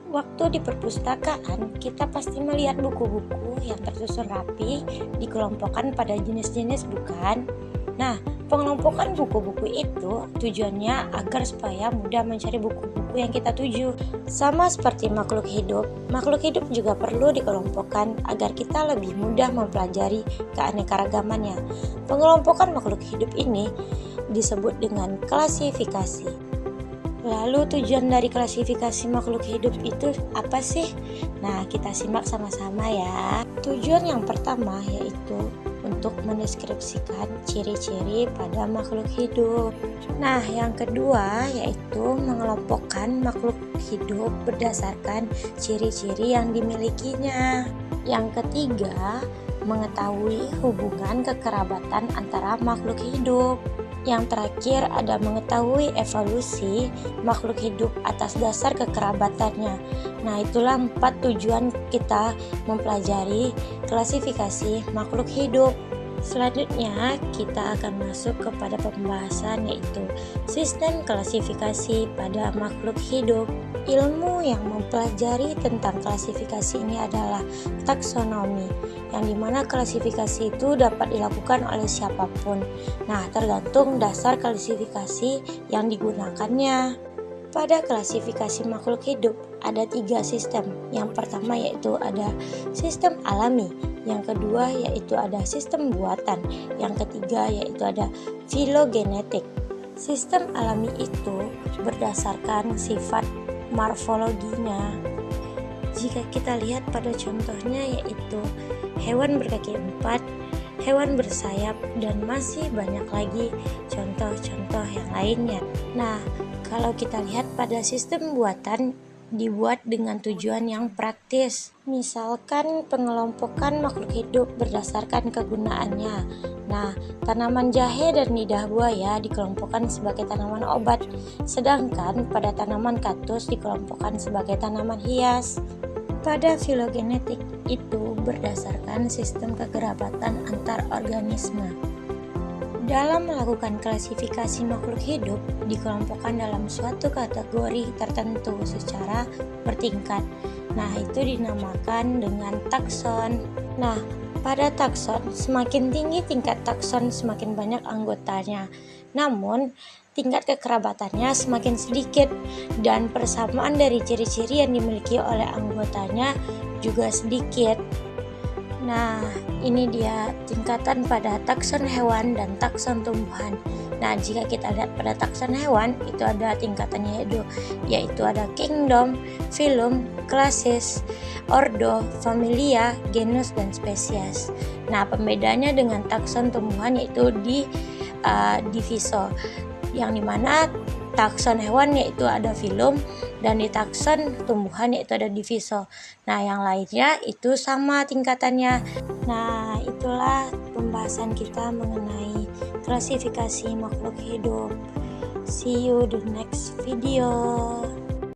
Waktu di perpustakaan, kita pasti melihat buku-buku yang tersusun rapi, dikelompokkan pada jenis-jenis, bukan? Nah, pengelompokan buku-buku itu tujuannya agar supaya mudah mencari buku-buku yang kita tuju. Sama seperti makhluk hidup juga perlu dikelompokkan agar kita lebih mudah mempelajari keanekaragamannya. Pengelompokan makhluk hidup ini disebut dengan klasifikasi. Lalu tujuan dari klasifikasi makhluk hidup itu apa sih? Nah, kita simak sama-sama ya. Tujuan yang pertama yaitu untuk mendeskripsikan ciri-ciri pada makhluk hidup. Nah, yang kedua yaitu mengelompokkan makhluk hidup berdasarkan ciri-ciri yang dimilikinya. Yang ketiga, mengetahui hubungan kekerabatan antara makhluk hidup. Yang terakhir ada mengetahui evolusi makhluk hidup atas dasar kekerabatannya. Nah, itulah 4 tujuan kita mempelajari klasifikasi makhluk hidup. Selanjutnya kita akan masuk kepada pembahasan yaitu sistem klasifikasi pada makhluk hidup. Ilmu yang mempelajari tentang klasifikasi ini adalah taksonomi, yang dimana klasifikasi itu dapat dilakukan oleh siapapun. Nah, tergantung dasar klasifikasi yang digunakannya. Pada klasifikasi makhluk hidup ada 3 sistem. Yang pertama yaitu ada sistem alami, yang kedua yaitu ada sistem buatan, yang ketiga yaitu ada filogenetik. Sistem alami itu berdasarkan sifat morfologinya. Jika kita lihat pada contohnya yaitu hewan berkaki 4, hewan bersayap, dan masih banyak lagi contoh-contoh yang lainnya. Nah, kalau kita lihat pada sistem buatan dibuat dengan tujuan yang praktis. Misalkan pengelompokan makhluk hidup berdasarkan kegunaannya. Nah, tanaman jahe dan lidah buaya dikelompokkan sebagai tanaman obat, sedangkan pada tanaman kaktus dikelompokkan sebagai tanaman hias. Pada filogenetik itu berdasarkan sistem kekerabatan antar organisme. Dalam melakukan klasifikasi makhluk hidup dikelompokkan dalam suatu kategori tertentu secara bertingkat. Nah, itu dinamakan dengan takson. Nah, pada takson, semakin tinggi tingkat takson semakin banyak anggotanya. Namun, tingkat kekerabatannya semakin sedikit dan persamaan dari ciri-ciri yang dimiliki oleh anggotanya juga sedikit. Nah, ini dia tingkatan pada takson hewan dan takson tumbuhan. Nah, jika kita lihat pada takson hewan, itu ada tingkatannya yaitu ada kingdom, phylum, classis, ordo, familia, genus, dan spesies. Nah, pembedanya dengan takson tumbuhan yaitu di diviso, yang dimana takson hewan yaitu ada phylum dan di takson tumbuhan yaitu ada diviso. Nah, yang lainnya itu sama tingkatannya. Nah, itulah pembahasan kita mengenai klasifikasi makhluk hidup. See you the next video.